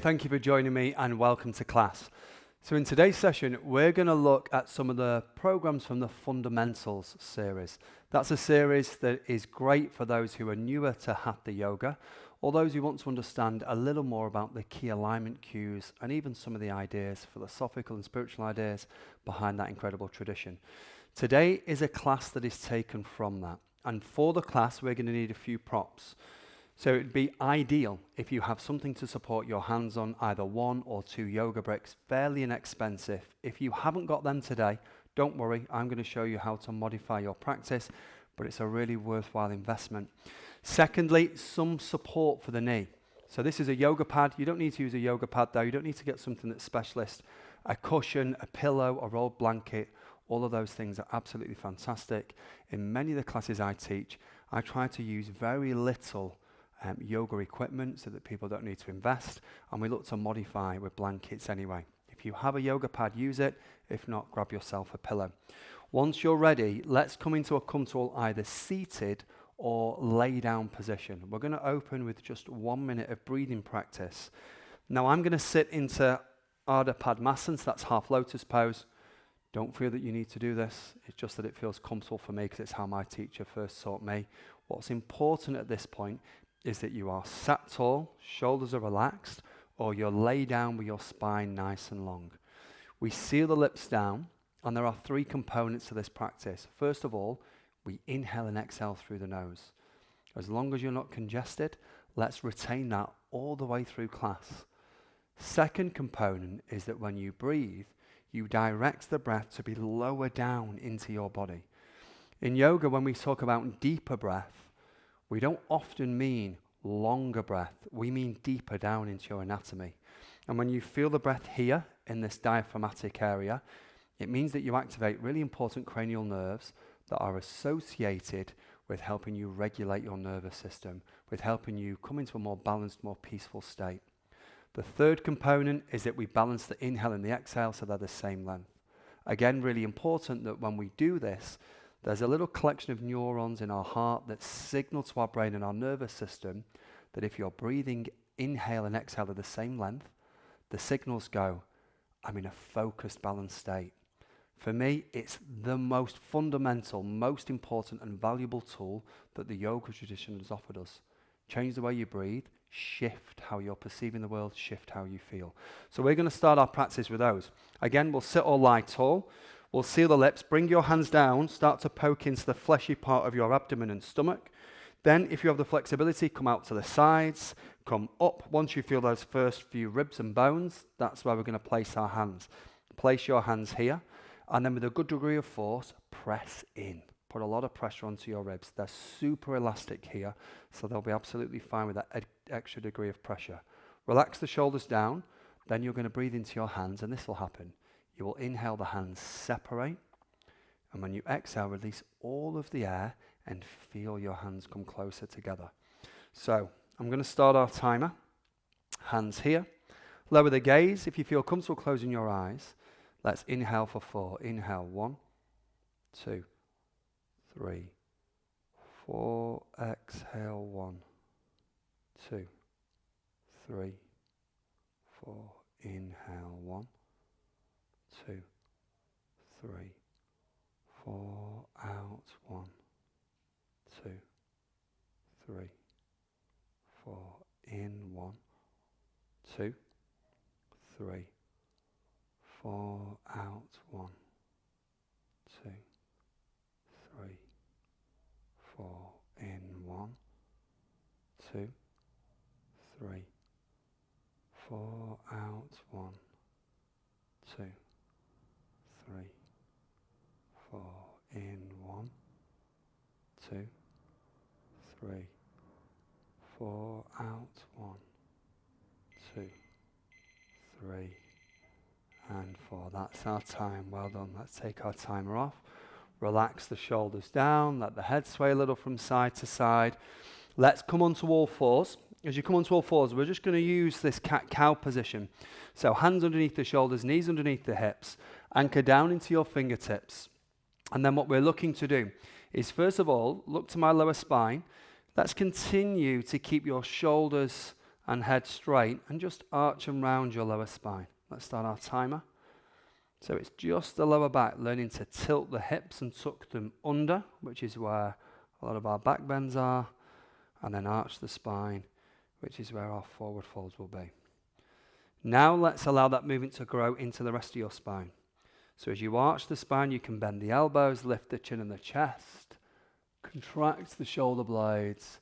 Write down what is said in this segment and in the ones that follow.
thank you for joining me and welcome to class. So in today's session, we're going to look at some of the programs from the Fundamentals series. That's a series that is great for those who are newer to Hatha Yoga, or those who want to understand a little more about the key alignment cues and even some of the ideas, philosophical and spiritual ideas behind that incredible tradition. Today is a class that is taken from that. And for the class, we're going to need a few props. So it'd be ideal if you have something to support your hands on, either 1 or 2 yoga bricks, fairly inexpensive. If you haven't got them today, don't worry, I'm going to show you how to modify your practice, but it's a really worthwhile investment. Secondly, some support for the knee. So this is a yoga pad. You don't need to use a yoga pad though. You don't need to get something that's specialist. A cushion, a pillow, a rolled blanket, all of those things are absolutely fantastic. In many of the classes I teach, I try to use very little yoga equipment so that people don't need to invest, and we look to modify with blankets anyway. If you have a yoga pad, use it. If not, grab yourself a pillow. Once you're ready, let's come into a comfortable either seated or lay down position. We're going to open with just 1 minute of breathing practice. Now I'm going to sit into Ardha Padmasana, so that's half lotus pose. Don't feel that you need to do this. It's just that it feels comfortable for me because it's how my teacher first taught me. What's important at this point is that you are sat tall, shoulders are relaxed, or you're lay down with your spine nice and long. We seal the lips down, and there are 3 components to this practice. First of all, we inhale and exhale through the nose. As long as you're not congested, let's retain that all the way through class. Second component is that when you breathe, you direct the breath to be lower down into your body. In yoga, when we talk about deeper breath, we don't often mean longer breath. We mean deeper down into your anatomy. And when you feel the breath here in this diaphragmatic area, it means that you activate really important cranial nerves that are associated with helping you regulate your nervous system, with helping you come into a more balanced, more peaceful state. The third component is that we balance the inhale and the exhale so they're the same length. Again, really important that when we do this, there's a little collection of neurons in our heart that signal to our brain and our nervous system that if you're breathing inhale and exhale at the same length, the signals go, I'm in a focused, balanced state. For me, it's the most fundamental, most important and valuable tool that the yoga tradition has offered us. Change the way you breathe, shift how you're perceiving the world, shift how you feel. So we're going to start our practice with those. Again, we'll sit or lie tall. We'll seal the lips, bring your hands down, start to poke into the fleshy part of your abdomen and stomach. Then, if you have the flexibility, come out to the sides, come up. Once you feel those first few ribs and bones, that's where we're going to place our hands. Place your hands here, and then with a good degree of force, press in. Put a lot of pressure onto your ribs. They're super elastic here, so they'll be absolutely fine with that extra degree of pressure. Relax the shoulders down, then you're going to breathe into your hands, and this will happen. You will inhale, the hands separate, and when you exhale, release all of the air and feel your hands come closer together. So I'm going to start our timer. Hands here. Lower the gaze. If you feel comfortable closing your eyes, let's inhale for 4. Inhale, 1, 2, 3, 4. Exhale, 1, 2, 3, 4. Inhale, 1, 2, 3, 4, out, 1, 2, 3, 4, in, 1, 2, 3, 4, out, 1, 2, 3, 4, in, 1, 2, 3, 4, out, 1, 2, 3, 4, in, 1, 2, 3, 4, out, 1, 2, 3, and 4. That's our time. Well done. Let's take our timer off. Relax the shoulders down. Let the head sway a little from side to side. Let's come onto all fours. As you come onto all fours, we're just going to use this cat-cow position. So hands underneath the shoulders, knees underneath the hips, anchor down into your fingertips. And then what we're looking to do is, first of all, look to my lower spine. Let's continue to keep your shoulders and head straight, and just arch and round your lower spine. Let's start our timer. So it's just the lower back, learning to tilt the hips and tuck them under, which is where a lot of our back bends are, and then arch the spine, which is where our forward folds will be. Now let's allow that movement to grow into the rest of your spine. So as you arch the spine, you can bend the elbows, lift the chin and the chest, contract the shoulder blades,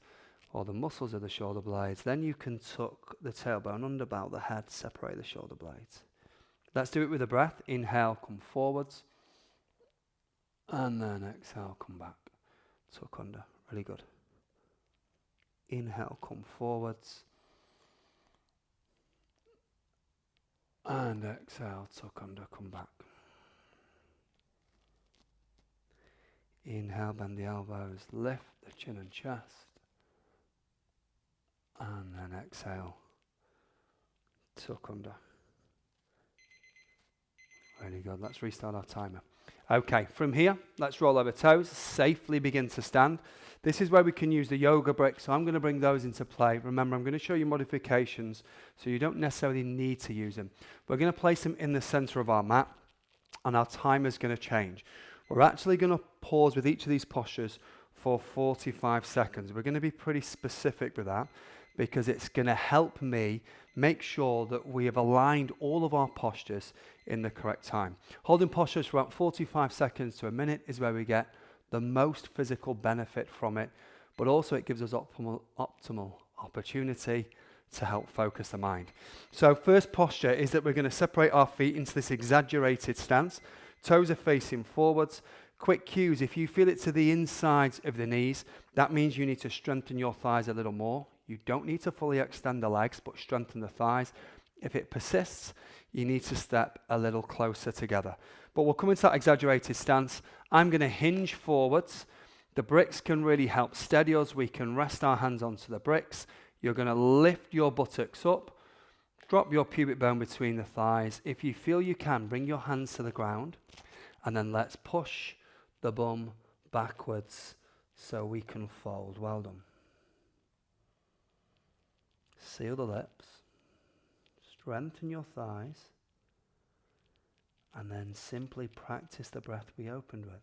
or the muscles of the shoulder blades. Then you can tuck the tailbone under, bow the head, separate the shoulder blades. Let's do it with a breath. Inhale, come forwards. And then exhale, come back. Tuck under. Really good. Inhale, come forwards. And exhale, tuck under, come back. Inhale, bend the elbows, lift the chin and chest. And then exhale, tuck under. Really good. Let's restart our timer. Okay, from here, let's roll over toes, safely begin to stand. This is where we can use the yoga bricks, so I'm going to bring those into play. Remember, I'm going to show you modifications, so you don't necessarily need to use them. We're going to place them in the center of our mat, and our timer is going to change. We're actually going to pause with each of these postures for 45 seconds. We're going to be pretty specific with that, because it's going to help me make sure that we have aligned all of our postures in the correct time. Holding postures for about 45 seconds to a minute is where we get the most physical benefit from it, but also it gives us optimal opportunity to help focus the mind. So first posture is that we're going to separate our feet into this exaggerated stance. Toes are facing forwards. Quick cues, if you feel it to the insides of the knees, that means you need to strengthen your thighs a little more. You don't need to fully extend the legs, but strengthen the thighs. If it persists, you need to step a little closer together. But we'll come into that exaggerated stance. I'm going to hinge forwards. The bricks can really help steady us. We can rest our hands onto the bricks. You're going to lift your buttocks up. Drop your pubic bone between the thighs. If you feel you can, bring your hands to the ground. And then let's push the bum backwards so we can fold. Well done. Seal the lips. Strengthen your thighs. And then simply practice the breath we opened with.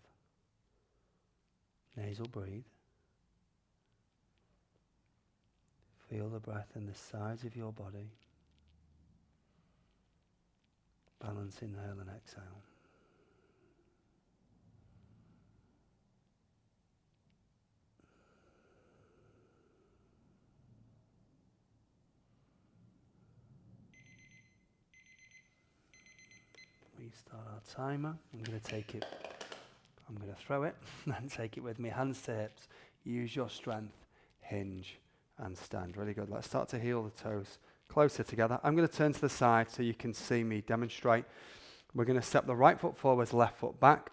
Nasal breathe. Feel the breath in the sides of your body. Balance inhale and exhale. Restart our timer. I'm going to throw it, then take it with me, hands to hips. Use your strength, hinge and stand. Really good. Let's start to heel the toes closer together. I'm going to turn to the side so you can see me demonstrate. We're going to step the right foot forwards, left foot back.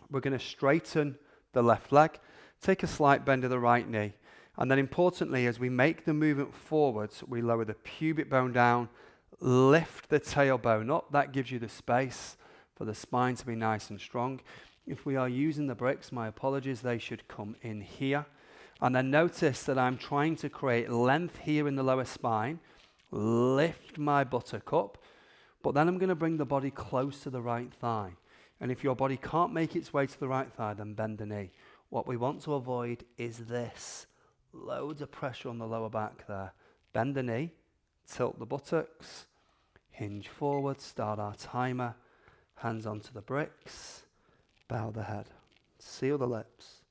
We're going to straighten the left leg, take a slight bend of the right knee. And then importantly, as we make the movement forwards, we lower the pubic bone down, lift the tailbone up. That gives you the space for the spine to be nice and strong. If we are using the bricks, my apologies, they should come in here. And then notice that I'm trying to create length here in the lower spine, lift my buttock up, but then I'm going to bring the body close to the right thigh. And if your body can't make its way to the right thigh, then bend the knee. What we want to avoid is this. Loads of pressure on the lower back there. Bend the knee, tilt the buttocks, hinge forward, start our timer, hands onto the bricks, bow the head, seal the lips.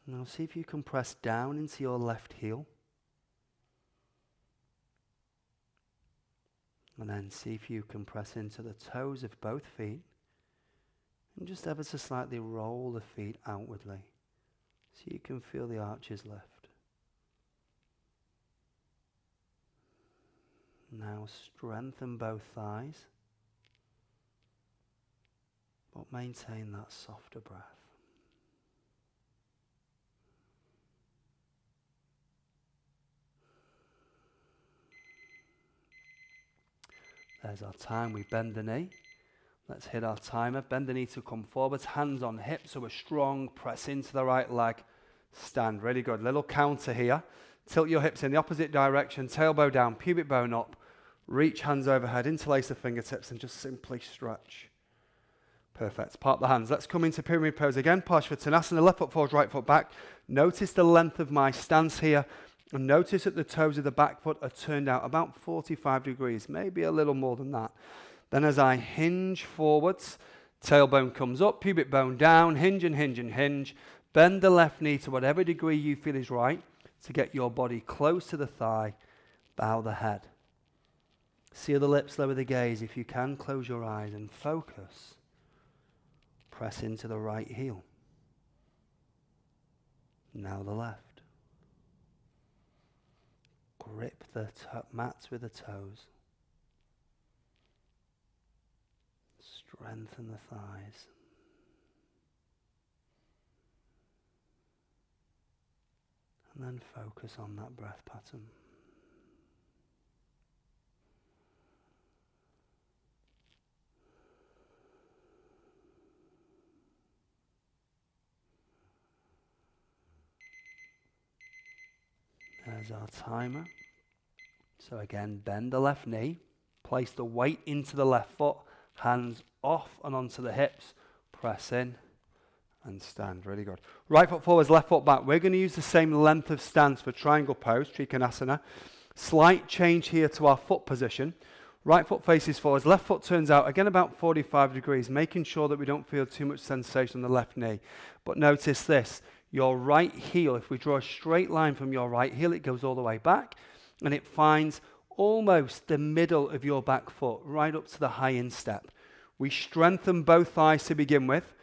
Now see if you can press down into your left heel. And then see if you can press into the toes of both feet. And just ever so slightly roll the feet outwardly so you can feel the arches lift. Now strengthen both thighs, but maintain that softer breath. There's our time. We bend the knee. Let's hit our timer. Bend the knee to come forwards. Hands on hips so we're strong. Press into the right leg. stand. Really good. Little counter here. Tilt your hips in the opposite direction, tailbone down, pubic bone up. Reach hands overhead, interlace the fingertips, and just simply stretch. Perfect. Part the hands. Let's come into pyramid pose again. Parsvottanasana, left foot forward, right foot back. Notice the length of my stance here. And notice that the toes of the back foot are turned out about 45 degrees, maybe a little more than that. Then as I hinge forwards, tailbone comes up, pubic bone down, hinge and hinge and hinge. Bend the left knee to whatever degree you feel is right to get your body close to the thigh. Bow the head. Seal the lips, lower the gaze. If you can, close your eyes and focus. Press into the right heel. Now the left. Grip the mats with the toes. Strengthen the thighs. And then focus on that breath pattern. There's our timer. So again, bend the left knee, place the weight into the left foot, hands off and onto the hips, press in and stand. Really good. Right foot forwards, left foot back. We're going to use the same length of stance for triangle pose, Trikonasana. Slight change here to our foot position. Right foot faces forwards, left foot turns out, again about 45 degrees, making sure that we don't feel too much sensation on the left knee. But notice this, your right heel, if we draw a straight line from your right heel, it goes all the way back, and it finds almost the middle of your back foot, right up to the high instep. We strengthen both thighs to begin with.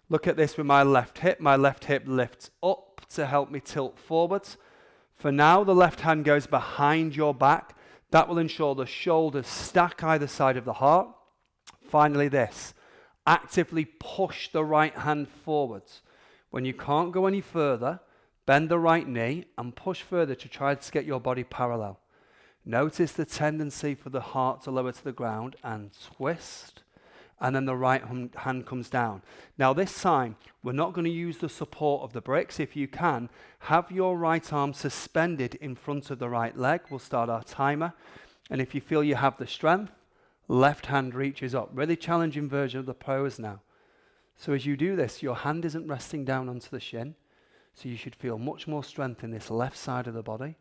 Look at this with my left hip. My left hip lifts up to help me tilt forwards. For now, the left hand goes behind your back. That will ensure the shoulders stack either side of the heart. Finally this, actively push the right hand forwards. When you can't go any further, bend the right knee and push further to try to get your body parallel. Notice the tendency for the heart to lower to the ground and twist, and then the right hand comes down. Now this time, we're not going to use the support of the bricks. If you can, have your right arm suspended in front of the right leg. We'll start our timer. And if you feel you have the strength, left hand reaches up. Really challenging version of the pose now. So as you do this, your hand isn't resting down onto the shin. So you should feel much more strength in this left side of the body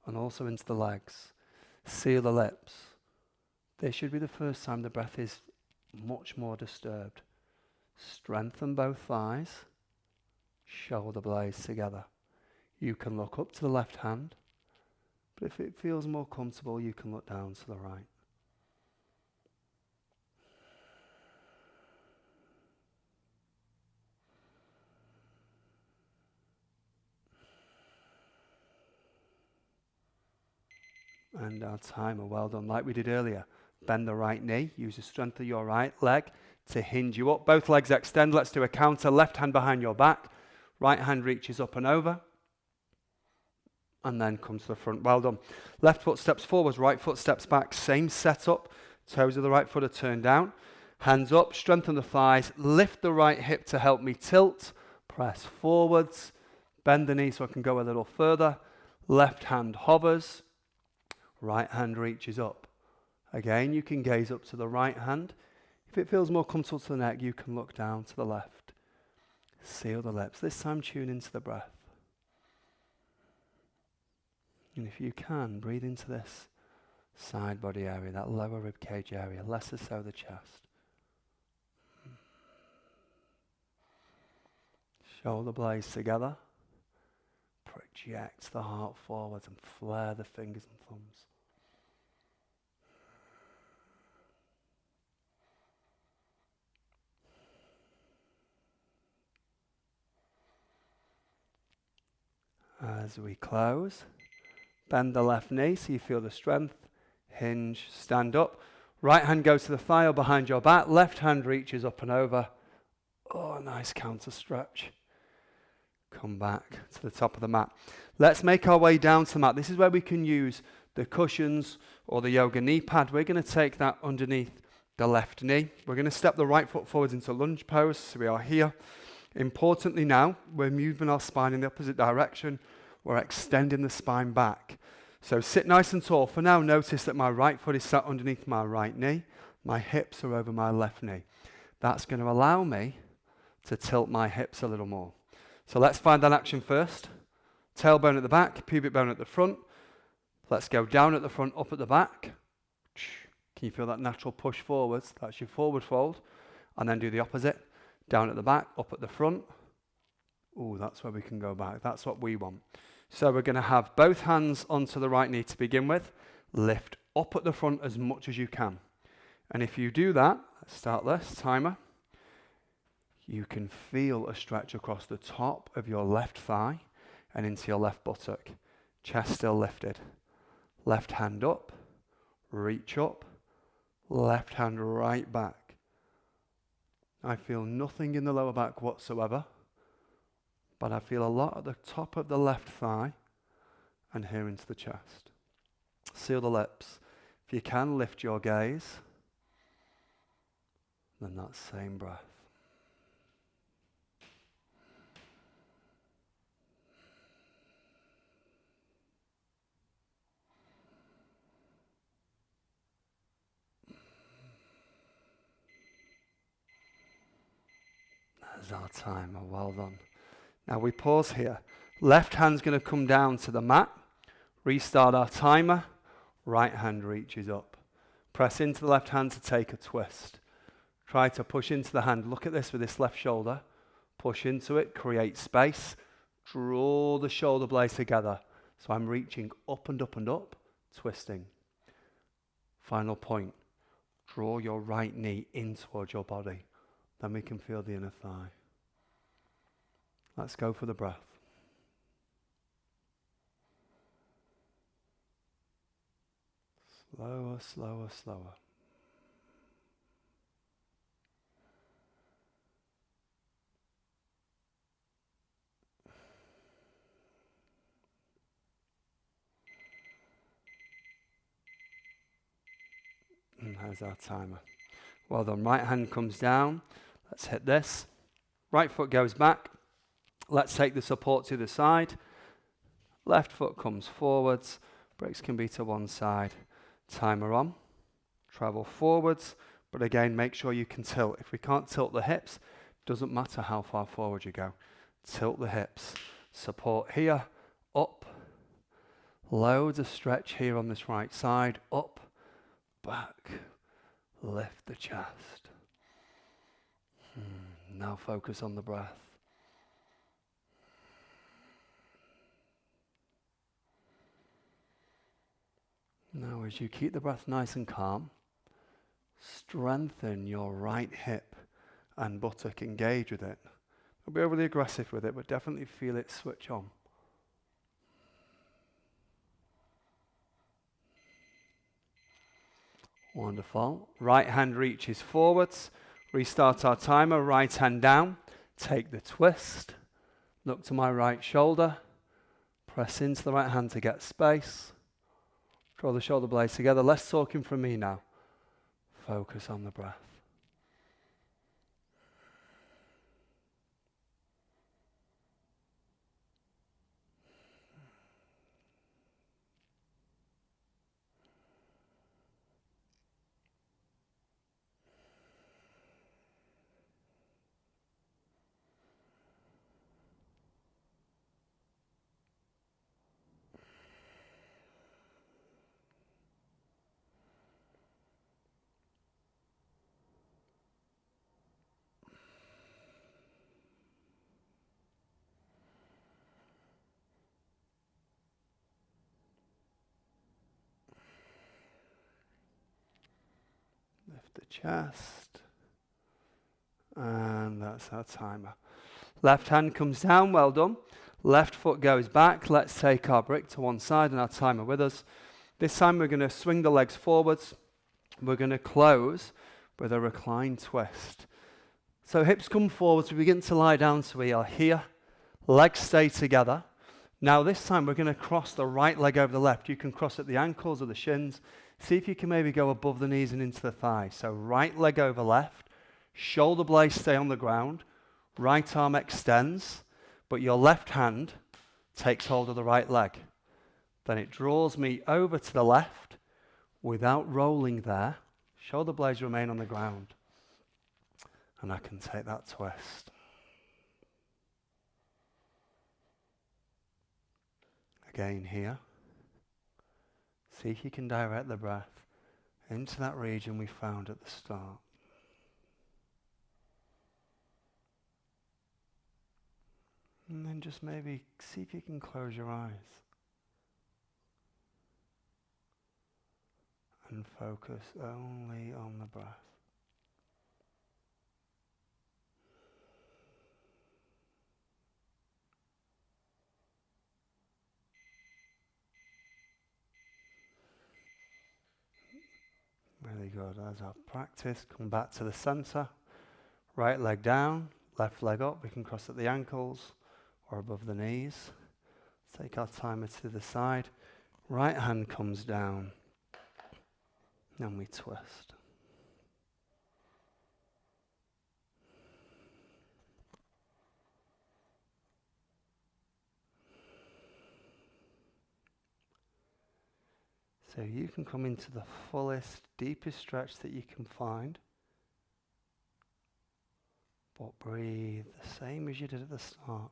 and also into the legs. Seal the lips. This should be the first time the breath is much more disturbed. Strengthen both thighs. Shoulder blades together. You can look up to the left hand, but if it feels more comfortable, you can look down to the right. And our timer, well done. Like we did earlier, bend the right knee, use the strength of your right leg to hinge you up. Both legs extend. Let's do a counter. Left hand behind your back, right hand reaches up and over, and then comes to the front. Well done. Left foot steps forwards, right foot steps back. Same setup. Toes of the right foot are turned down. Hands up, strengthen the thighs, lift the right hip to help me tilt, press forwards, bend the knee so I can go a little further. Left hand hovers. Right hand reaches up. Again, you can gaze up to the right hand. If it feels more comfortable to the neck, you can look down to the left. Seal the lips. This time tune into the breath. And if you can, breathe into this side body area, that lower rib cage area, less so the chest. Shoulder blades together. Project the heart forwards and flare the fingers and thumbs. As we close, bend the left knee so you feel the strength. Hinge, stand up. Right hand goes to the thigh or behind your back. Left hand reaches up and over. Oh, nice counter stretch. Come back to the top of the mat. Let's make our way down to the mat. This is where we can use the cushions or the yoga knee pad. We're going to take that underneath the left knee. We're going to step the right foot forwards into lunge pose. So we are here. Importantly now, we're moving our spine in the opposite direction. We're extending the spine back. So sit nice and tall. For now, notice that my right foot is sat underneath my right knee. My hips are over my left knee. That's going to allow me to tilt my hips a little more. So let's find that action first. Tailbone at the back, pubic bone at the front. Let's go down at the front, up at the back. Can you feel that natural push forwards? That's your forward fold. And then do the opposite. Down at the back, up at the front. Ooh, that's where we can go back. That's what we want. So we're going to have both hands onto the right knee to begin with. Lift up at the front as much as you can. And if you do that, let's start this, timer. You can feel a stretch across the top of your left thigh and into your left buttock. Chest still lifted. Left hand up, reach up, left hand right back. I feel nothing in the lower back whatsoever, but I feel a lot at the top of the left thigh and here into the chest. Seal the lips. If you can, lift your gaze. Then that same breath. There's our timer. Well done. Now we pause here. Left hand's going to come down to the mat. Restart our timer. Right hand reaches up. Press into the left hand to take a twist. Try to push into the hand. Look at this with this left shoulder. Push into it. Create space. Draw the shoulder blades together. So I'm reaching up and up and up. Twisting. Final point. Draw your right knee in towards your body. Then we can feel the inner thigh. Let's go for the breath. Slower, slower, slower. And there's our timer. Well done. Right hand comes down. Let's hit this. Right foot goes back. Let's take the support to the side. Left foot comes forwards. Brakes can be to one side. Timer on. Travel forwards. But again, make sure you can tilt. If we can't tilt the hips, doesn't matter how far forward you go. Tilt the hips. Support here. Up. Loads of stretch here on this right side. Up. Back. Lift the chest. Now focus on the breath. Now as you keep the breath nice and calm, strengthen your right hip and buttock. Engage with it. Don't be overly aggressive with it, but definitely feel it switch on. Wonderful. Right hand reaches forwards. Restart our timer. Right hand down. Take the twist. Look to my right shoulder. Press into the right hand to get space. Draw the shoulder blades together. Less talking from me now. Focus on the breath. Lift the chest. And that's our timer. Left hand comes down, well done. Left foot goes back. Let's take our brick to one side and our timer with us. This time we're going to swing the legs forwards. We're going to close with a recline twist. So hips come forwards, we begin to lie down so we are here. Legs stay together. Now this time we're going to cross the right leg over the left. You can cross at the ankles or the shins. See if you can maybe go above the knees and into the thighs. So right leg over left. Shoulder blades stay on the ground. Right arm extends, but your left hand takes hold of the right leg. Then it draws me over to the left without rolling there. Shoulder blades remain on the ground. And I can take that twist. Again here. See if you can direct the breath into that region we found at the start. And then just maybe see if you can close your eyes. And focus only on the breath. Really good. As our practice, come back to the center. Right leg down, left leg up. We can cross at the ankles or above the knees. Take our timer to the side. Right hand comes down. And we twist. So you can come into the fullest, deepest stretch that you can find. But breathe the same as you did at the start.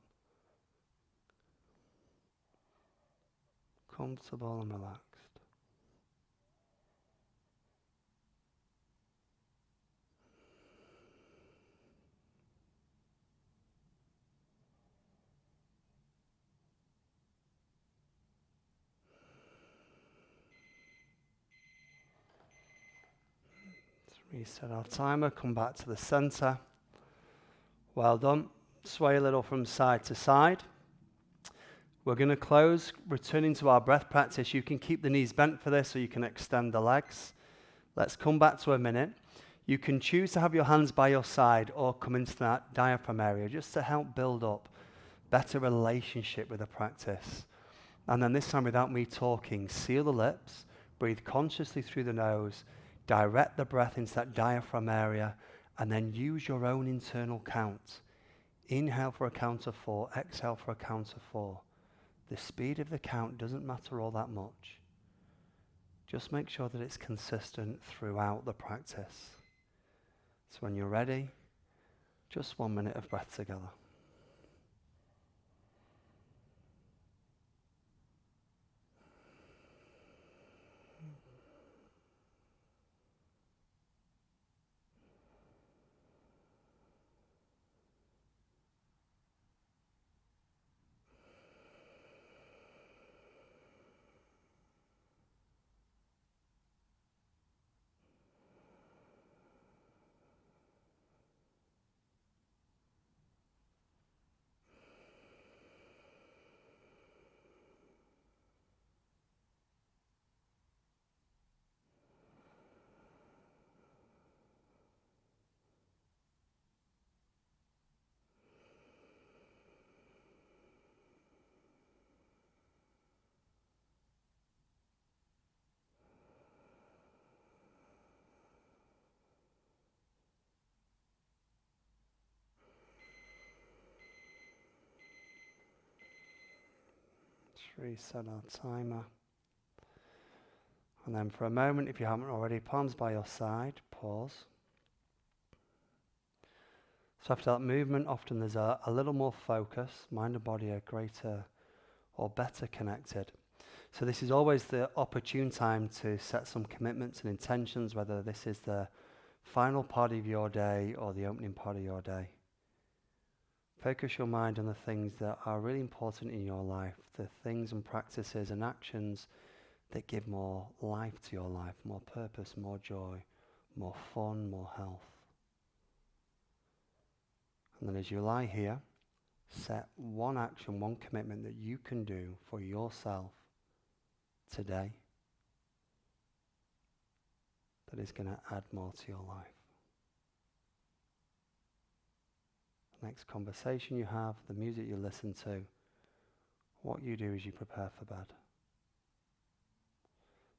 Comfortable and relaxed. Reset our timer, come back to the center. Well done. Sway a little from side to side. We're going to close, returning to our breath practice. You can keep the knees bent for this, or you can extend the legs. Let's come back to a minute. You can choose to have your hands by your side or come into that diaphragm area just to help build up better relationship with the practice. And then this time, without me talking, seal the lips, breathe consciously through the nose, direct the breath into that diaphragm area, and then use your own internal count. Inhale for a count of 4, exhale for a count of 4. The speed of the count doesn't matter all that much. Just make sure that it's consistent throughout the practice. So when you're ready, just 1 minute of breath together. Reset our timer. And then for a moment, if you haven't already, palms by your side, pause. So after that movement, often there's a little more focus. Mind and body are greater or better connected. So this is always the opportune time to set some commitments and intentions, whether this is the final part of your day or the opening part of your day. Focus your mind on the things that are really important in your life, the things and practices and actions that give more life to your life, more purpose, more joy, more fun, more health. And then as you lie here, set one action, one commitment that you can do for yourself today that is going to add more to your life. Next conversation you have, the music you listen to, what you do as you prepare for bed.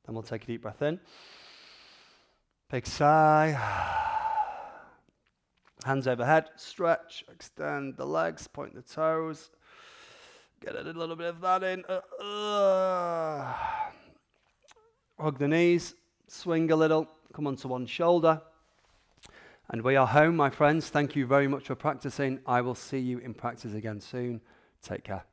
Then we'll take a deep breath in. Big sigh. Hands overhead, stretch, extend the legs, point the toes. Get a little bit of that in. Hug the knees, swing a little, come onto one shoulder. And we are home, my friends. Thank you very much for practicing. I will see you in practice again soon. Take care.